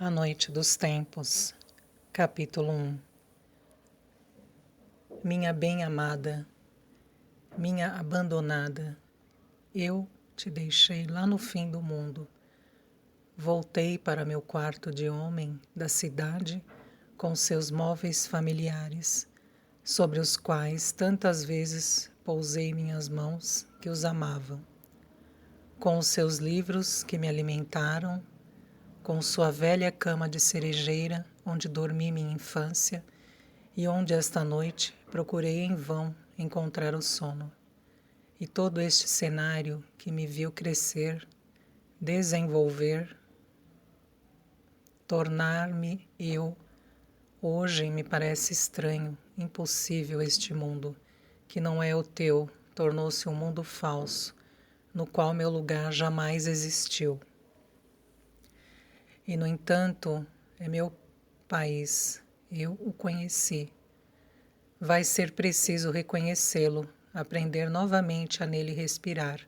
A Noite dos Tempos, capítulo 1. Minha bem-amada, minha abandonada, eu te deixei lá no fim do mundo. Voltei para meu quarto de homem da cidade com seus móveis familiares, sobre os quais tantas vezes pousei minhas mãos que os amavam, com os seus livros que me alimentaram, com sua velha cama de cerejeira onde dormi minha infância e onde esta noite procurei em vão encontrar o sono. E todo este cenário que me viu crescer, desenvolver, tornar-me eu, hoje me parece estranho, impossível este mundo, que não é o teu, tornou-se um mundo falso, no qual meu lugar jamais existiu. E, no entanto, é meu país, eu o conheci. Vai ser preciso reconhecê-lo, aprender novamente a nele respirar,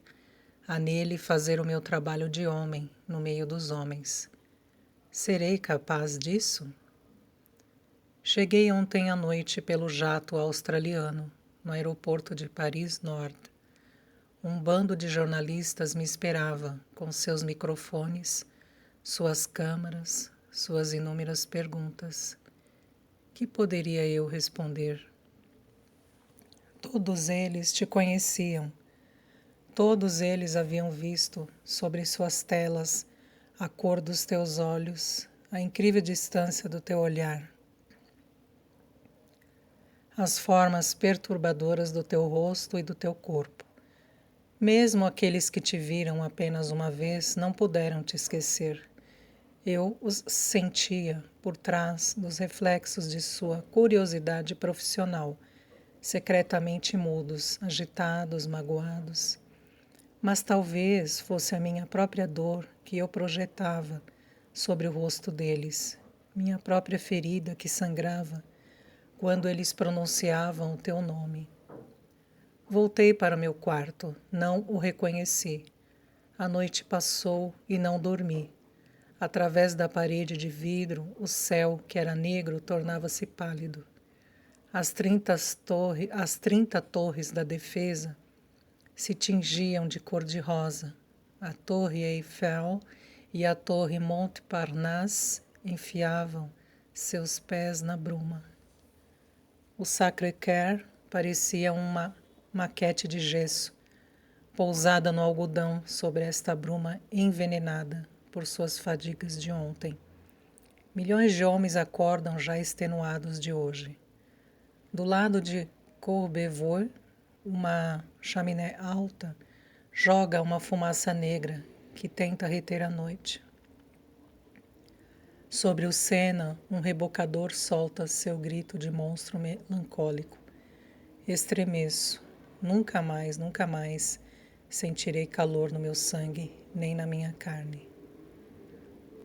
a nele fazer o meu trabalho de homem no meio dos homens. Serei capaz disso? Cheguei ontem à noite pelo jato australiano, no aeroporto de Paris Nord. Um bando de jornalistas me esperava, com seus microfones, suas câmaras, suas inúmeras perguntas. Que poderia eu responder? Todos eles te conheciam. Todos eles haviam visto, sobre suas telas, a cor dos teus olhos, a incrível distância do teu olhar, as formas perturbadoras do teu rosto e do teu corpo. Mesmo aqueles que te viram apenas uma vez não puderam te esquecer. Eu os sentia por trás dos reflexos de sua curiosidade profissional, secretamente mudos, agitados, magoados. Mas talvez fosse a minha própria dor que eu projetava sobre o rosto deles, minha própria ferida que sangrava quando eles pronunciavam o teu nome. Voltei para meu quarto, não o reconheci. A noite passou e não dormi. Através da parede de vidro, o céu, que era negro, tornava-se pálido. As 30 torres da defesa se tingiam de cor-de-rosa. A Torre Eiffel e a Torre Montparnasse enfiavam seus pés na bruma. O Sacré-Cœur parecia uma maquete de gesso, pousada no algodão sobre esta bruma envenenada por suas fadigas de ontem. Milhões de homens acordam já extenuados de hoje. Do lado de Courbevoie, uma chaminé alta joga uma fumaça negra que tenta reter a noite. Sobre o Sena, um rebocador solta seu grito de monstro melancólico. Estremeço. Nunca mais sentirei calor no meu sangue, nem na minha carne.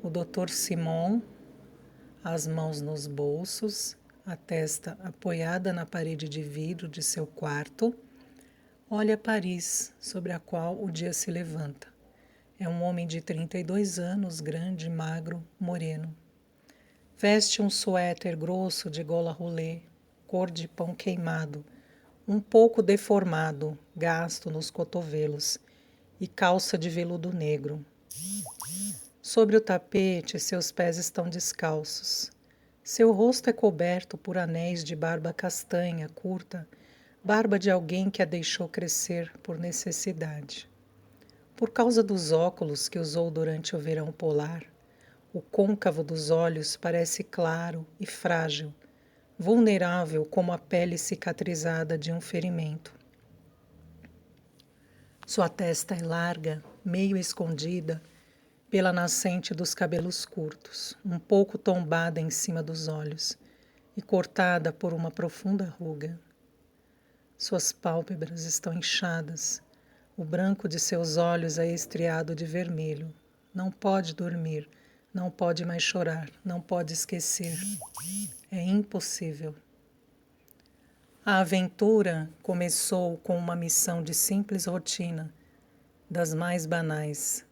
O Dr. Simon, as mãos nos bolsos, a testa apoiada na parede de vidro de seu quarto, olha Paris, sobre a qual o dia se levanta. É um homem de 32 anos, grande, magro, moreno. Veste um suéter grosso de gola rolê, cor de pão queimado, um pouco deformado, gasto nos cotovelos, e calça de veludo negro. Sobre o tapete, seus pés estão descalços. Seu rosto é coberto por anéis de barba castanha, curta, barba de alguém que a deixou crescer por necessidade. Por causa dos óculos que usou durante o verão polar, o côncavo dos olhos parece claro e frágil, vulnerável como a pele cicatrizada de um ferimento. Sua testa é larga, meio escondida pela nascente dos cabelos curtos, um pouco tombada em cima dos olhos e cortada por uma profunda ruga. Suas pálpebras estão inchadas, o branco de seus olhos é estriado de vermelho. Não pode dormir, não pode mais chorar, não pode esquecer. É impossível. A aventura começou com uma missão de simples rotina, das mais banais.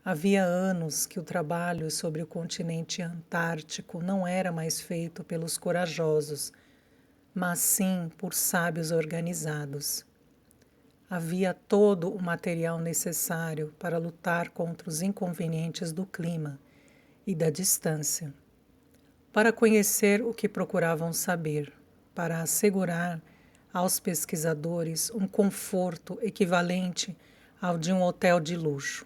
Havia anos que o trabalho sobre o continente antártico não era mais feito pelos corajosos, mas sim por sábios organizados. Havia todo o material necessário para lutar contra os inconvenientes do clima e da distância, para conhecer o que procuravam saber, para assegurar aos pesquisadores um conforto equivalente ao de um hotel de luxo.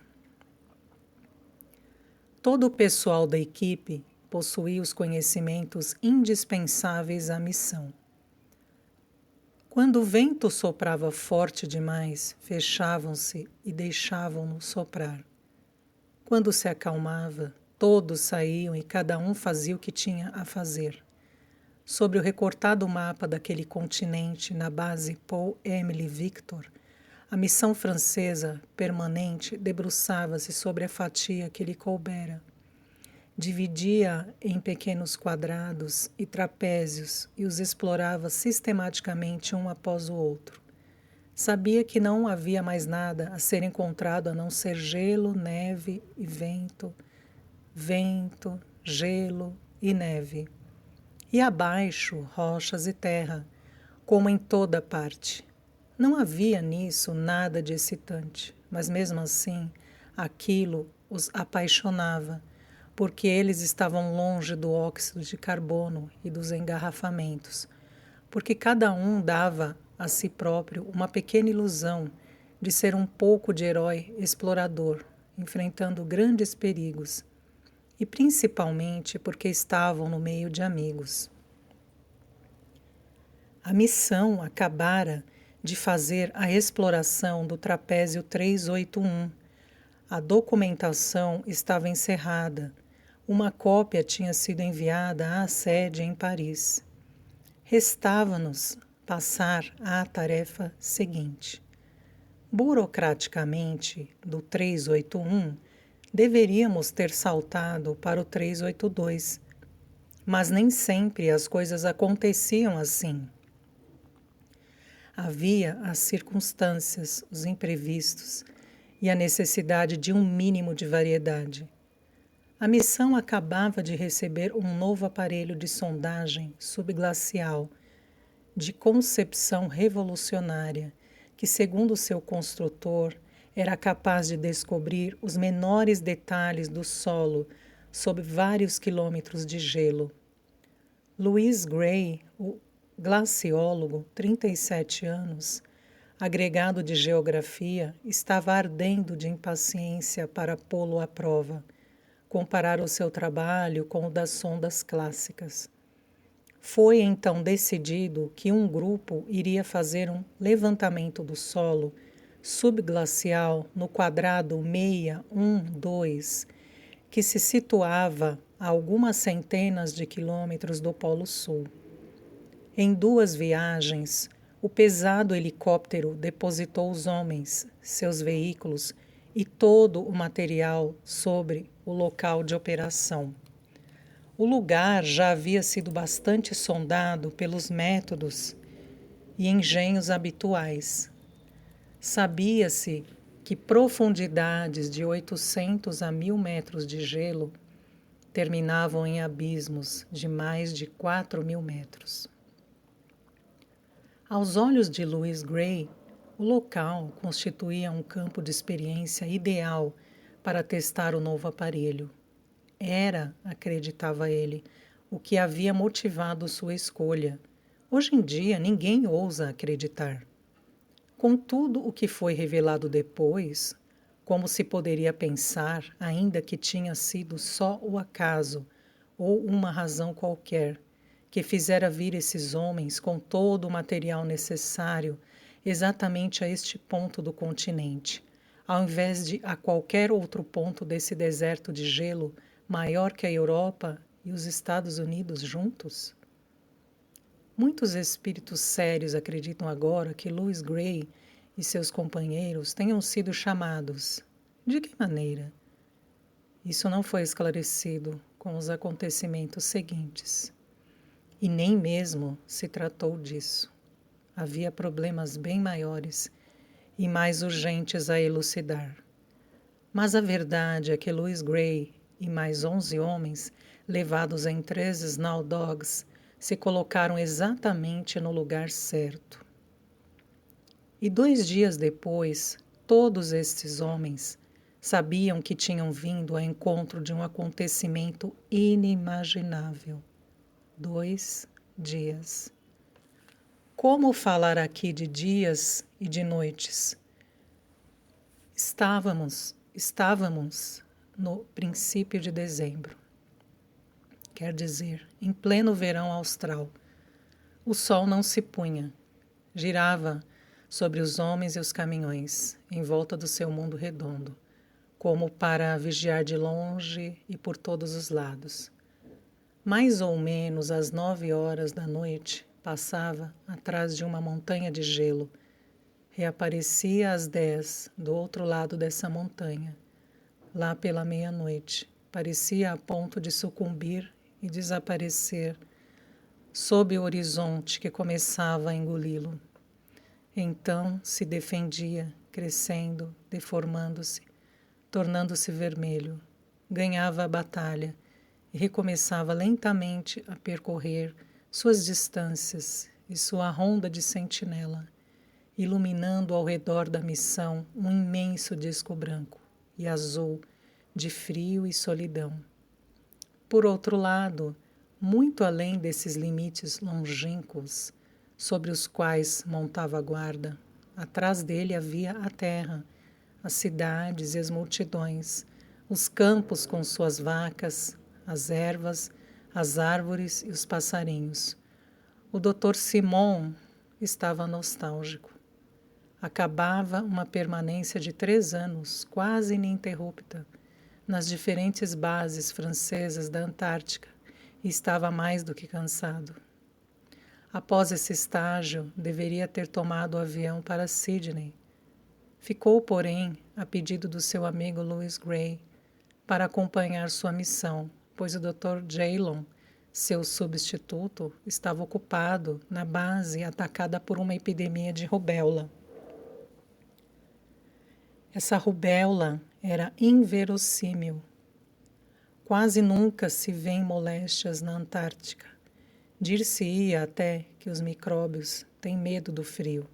Todo o pessoal da equipe possuía os conhecimentos indispensáveis à missão. Quando o vento soprava forte demais, fechavam-se e deixavam-no soprar. Quando se acalmava, todos saíam e cada um fazia o que tinha a fazer. Sobre o recortado mapa daquele continente, na base Paul Émile Victor, a missão francesa permanente debruçava-se sobre a fatia que lhe coubera. Dividia em pequenos quadrados e trapézios e os explorava sistematicamente um após o outro. Sabia que não havia mais nada a ser encontrado a não ser gelo, neve e vento, vento, gelo e neve. E abaixo, rochas e terra, como em toda parte. Não havia nisso nada de excitante, mas mesmo assim, aquilo os apaixonava, porque eles estavam longe do óxido de carbono e dos engarrafamentos, porque cada um dava a si próprio uma pequena ilusão de ser um pouco de herói explorador, enfrentando grandes perigos, e principalmente porque estavam no meio de amigos. A missão acabara de fazer a exploração do trapézio 381. A documentação estava encerrada. Uma cópia tinha sido enviada à sede em Paris. Restava-nos passar à tarefa seguinte. Burocraticamente, do 381, deveríamos ter saltado para o 382, mas nem sempre as coisas aconteciam assim. Havia as circunstâncias, os imprevistos e a necessidade de um mínimo de variedade. A missão acabava de receber um novo aparelho de sondagem subglacial de concepção revolucionária, que, segundo seu construtor, era capaz de descobrir os menores detalhes do solo sob vários quilômetros de gelo. Louis Gray, o glaciólogo, 37 anos, agregado de geografia, estava ardendo de impaciência para pô-lo à prova, comparar o seu trabalho com o das sondas clássicas. Foi então decidido que um grupo iria fazer um levantamento do solo subglacial no quadrado 612, que se situava a algumas centenas de quilômetros do Polo Sul. Em 2 viagens, o pesado helicóptero depositou os homens, seus veículos e todo o material sobre o local de operação. O lugar já havia sido bastante sondado pelos métodos e engenhos habituais. Sabia-se que profundidades de 800 a 1.000 metros de gelo terminavam em abismos de mais de 4.000 metros. Aos olhos de Louis Gray, o local constituía um campo de experiência ideal para testar o novo aparelho. Era, acreditava ele, o que havia motivado sua escolha. Hoje em dia, ninguém ousa acreditar. Contudo, o que foi revelado depois, como se poderia pensar, ainda que tinha sido só o acaso ou uma razão qualquer, que fizera vir esses homens com todo o material necessário exatamente a este ponto do continente, ao invés de a qualquer outro ponto desse deserto de gelo maior que a Europa e os Estados Unidos juntos? Muitos espíritos sérios acreditam agora que Louis Gray e seus companheiros tenham sido chamados. De que maneira? Isso não foi esclarecido com os acontecimentos seguintes. E nem mesmo se tratou disso. Havia problemas bem maiores e mais urgentes a elucidar. Mas a verdade é que Louis Gray e mais 11 homens, levados em 3 Snow Dogs, se colocaram exatamente no lugar certo. E 2 dias depois, todos estes homens sabiam que tinham vindo ao encontro de um acontecimento inimaginável. 2 dias. Como falar aqui de dias e de noites? Estávamos no princípio de dezembro. Quer dizer, em pleno verão austral. O sol não se punha. Girava sobre os homens e os caminhões, em volta do seu mundo redondo, como para vigiar de longe e por todos os lados. Mais ou menos às 9 horas da noite, passava atrás de uma montanha de gelo. Reaparecia às 10 do outro lado dessa montanha. Lá pela meia-noite, parecia a ponto de sucumbir e desaparecer sob o horizonte que começava a engoli-lo. Então se defendia, crescendo, deformando-se, tornando-se vermelho. Ganhava a batalha e recomeçava lentamente a percorrer suas distâncias e sua ronda de sentinela, iluminando ao redor da missão um imenso disco branco e azul de frio e solidão. Por outro lado, muito além desses limites longínquos sobre os quais montava a guarda, atrás dele havia a terra, as cidades e as multidões, os campos com suas vacas, as ervas, as árvores e os passarinhos. O Dr. Simon estava nostálgico. Acabava uma permanência de 3 anos, quase ininterrupta, nas diferentes bases francesas da Antártica e estava mais do que cansado. Após esse estágio, deveria ter tomado o avião para Sydney. Ficou, porém, a pedido do seu amigo Louis Gray, para acompanhar sua missão, pois o Dr. Jaylon, seu substituto, estava ocupado na base atacada por uma epidemia de rubéola. Essa rubéola era inverossímil. Quase nunca se vêem moléstias na Antártica. Dir-se-ia até que os micróbios têm medo do frio.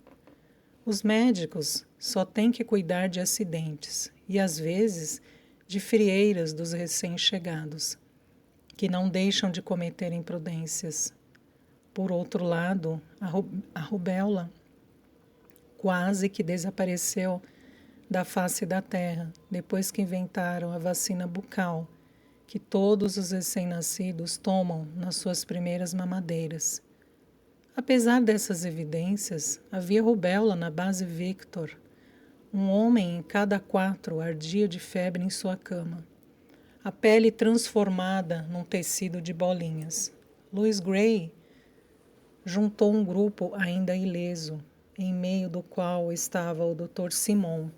Os médicos só têm que cuidar de acidentes e, às vezes, de frieiras dos recém-chegados, que não deixam de cometer imprudências. Por outro lado, a rubéola quase que desapareceu da face da terra depois que inventaram a vacina bucal, que todos os recém-nascidos tomam nas suas primeiras mamadeiras. Apesar dessas evidências, havia rubéola na base Victor. Um homem em cada 4 ardia de febre em sua cama, a pele transformada num tecido de bolinhas. Louis Gray juntou um grupo ainda ileso, em meio do qual estava o Dr. Simon,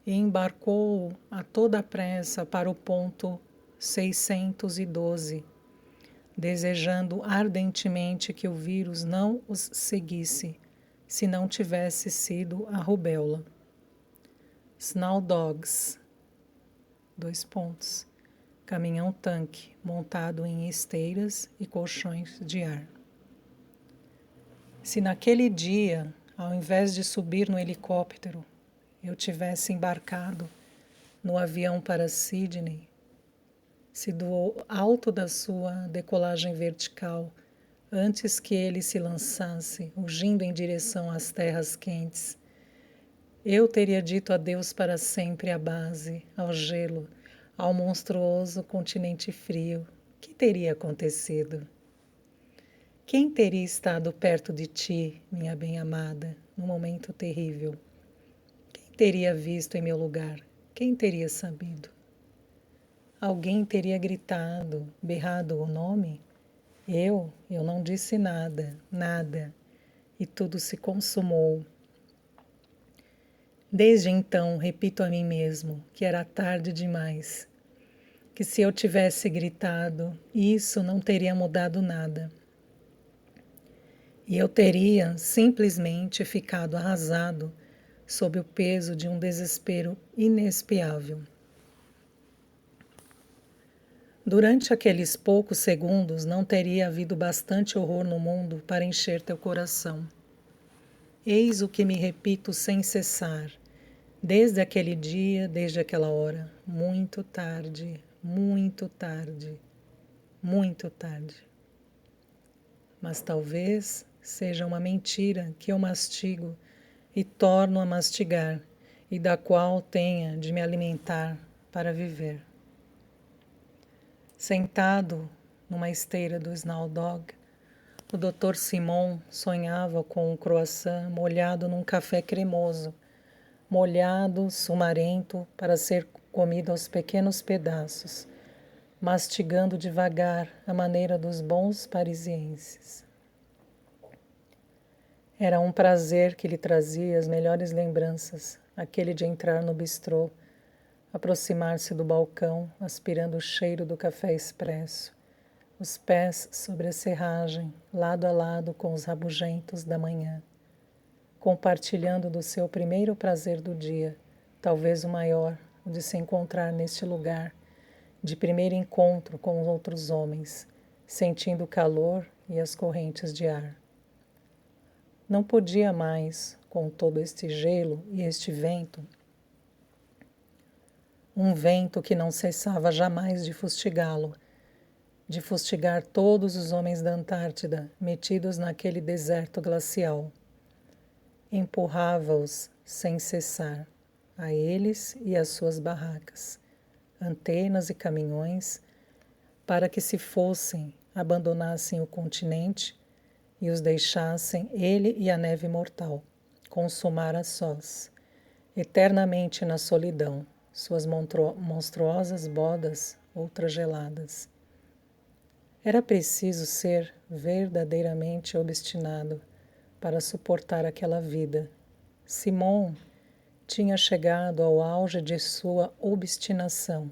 e embarcou a toda pressa para o ponto 612, desejando ardentemente que o vírus não os seguisse, se não tivesse sido a rubéola. Snow Dogs, : caminhão-tanque montado em esteiras e colchões de ar. Se naquele dia, ao invés de subir no helicóptero, eu tivesse embarcado no avião para Sydney, se do alto da sua decolagem vertical, antes que ele se lançasse, rugindo em direção às terras quentes, eu teria dito adeus para sempre à base, ao gelo, ao monstruoso continente frio. O que teria acontecido? Quem teria estado perto de ti, minha bem-amada, num momento terrível? Quem teria visto em meu lugar? Quem teria sabido? Alguém teria gritado, berrado o nome? Eu não disse nada, nada, e tudo se consumou. Desde então, repito a mim mesmo que era tarde demais, que se eu tivesse gritado, isso não teria mudado nada. E eu teria simplesmente ficado arrasado sob o peso de um desespero inexpiável. Durante aqueles poucos segundos não teria havido bastante horror no mundo para encher teu coração. Eis o que me repito sem cessar, desde aquele dia, desde aquela hora. Muito tarde, muito tarde, muito tarde. Mas talvez seja uma mentira que eu mastigo e torno a mastigar, e da qual tenha de me alimentar para viver. Sentado numa esteira do Snowdog, o Dr. Simon sonhava com um croissant molhado num café cremoso, molhado, sumarento, para ser comido aos pequenos pedaços, mastigando devagar à maneira dos bons parisienses. Era um prazer que lhe trazia as melhores lembranças, aquele de entrar no bistrô, aproximar-se do balcão, aspirando o cheiro do café expresso, os pés sobre a serragem, lado a lado com os rabugentos da manhã, compartilhando do seu primeiro prazer do dia, talvez o maior, o de se encontrar neste lugar, de primeiro encontro com os outros homens, sentindo o calor e as correntes de ar. Não podia mais, com todo este gelo e este vento, um vento que não cessava jamais de fustigá-lo, de fustigar todos os homens da Antártida metidos naquele deserto glacial. Empurrava-os sem cessar, a eles e às suas barracas, antenas e caminhões, para que se fossem, abandonassem o continente e os deixassem, ele e a neve mortal, consumar a sós, eternamente na solidão, suas monstruosas bodas ultrageladas. Era preciso ser verdadeiramente obstinado para suportar aquela vida. Simon tinha chegado ao auge de sua obstinação.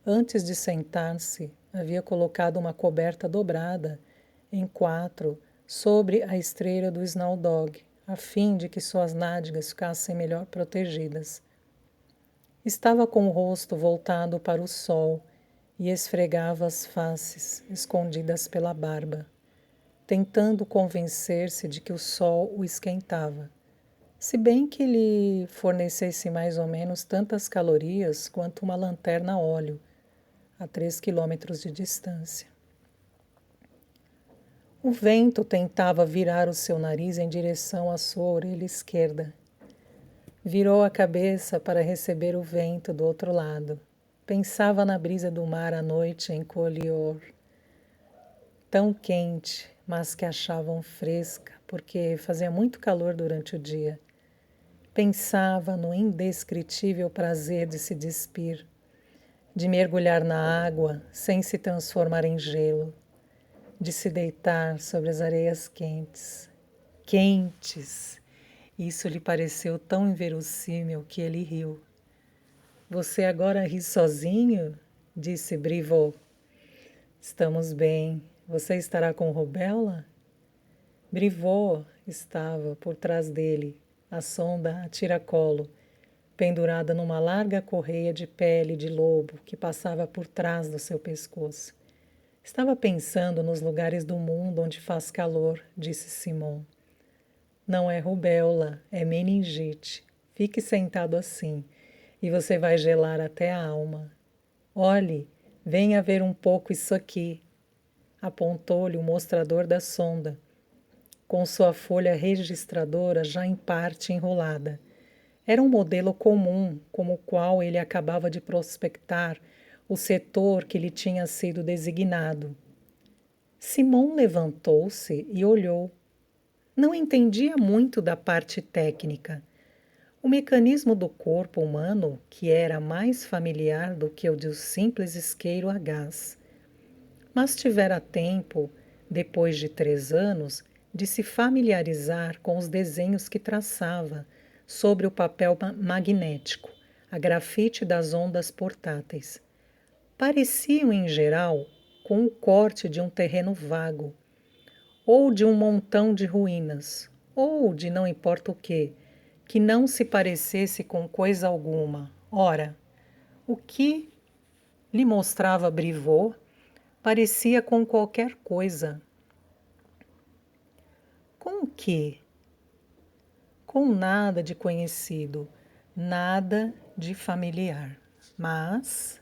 Antes de sentar-se, havia colocado uma coberta dobrada em 4 sobre a estreira do Snowdog, a fim de que suas nádegas ficassem melhor protegidas. Estava com o rosto voltado para o sol e esfregava as faces, escondidas pela barba, tentando convencer-se de que o sol o esquentava, se bem que lhe fornecesse mais ou menos tantas calorias quanto uma lanterna a óleo, a 3 quilômetros de distância. O vento tentava virar o seu nariz em direção à sua orelha esquerda. Virou a cabeça para receber o vento do outro lado. Pensava na brisa do mar à noite em Collioure, tão quente, mas que achavam fresca, porque fazia muito calor durante o dia. Pensava no indescritível prazer de se despir, de mergulhar na água sem se transformar em gelo, de se deitar sobre as areias quentes. Quentes! Isso lhe pareceu tão inverossímil que ele riu. Você agora ri sozinho? Disse Brivaut. Estamos bem. Você estará com rubéola? Brivaut estava por trás dele, a sonda a tiracolo, pendurada numa larga correia de pele de lobo que passava por trás do seu pescoço. Estava pensando nos lugares do mundo onde faz calor, disse Simon. Não é rubéola, é meningite. Fique sentado assim, e você vai gelar até a alma. Olhe, venha ver um pouco isso aqui. Apontou-lhe o mostrador da sonda, com sua folha registradora já em parte enrolada. Era um modelo comum, como o qual ele acabava de prospectar o setor que lhe tinha sido designado. Simon levantou-se e olhou. Não entendia muito da parte técnica. O mecanismo do corpo humano, que era mais familiar do que o de um simples isqueiro a gás. Mas tivera tempo, depois de 3 anos, de se familiarizar com os desenhos que traçava sobre o papel magnético, a grafite das ondas portáteis. Pareciam, em geral, com o corte de um terreno vago, ou de um montão de ruínas, ou de não importa o que não se parecesse com coisa alguma. Ora, o que lhe mostrava Brivaut, parecia com qualquer coisa. Com o quê? Com nada de conhecido, nada de familiar. Mas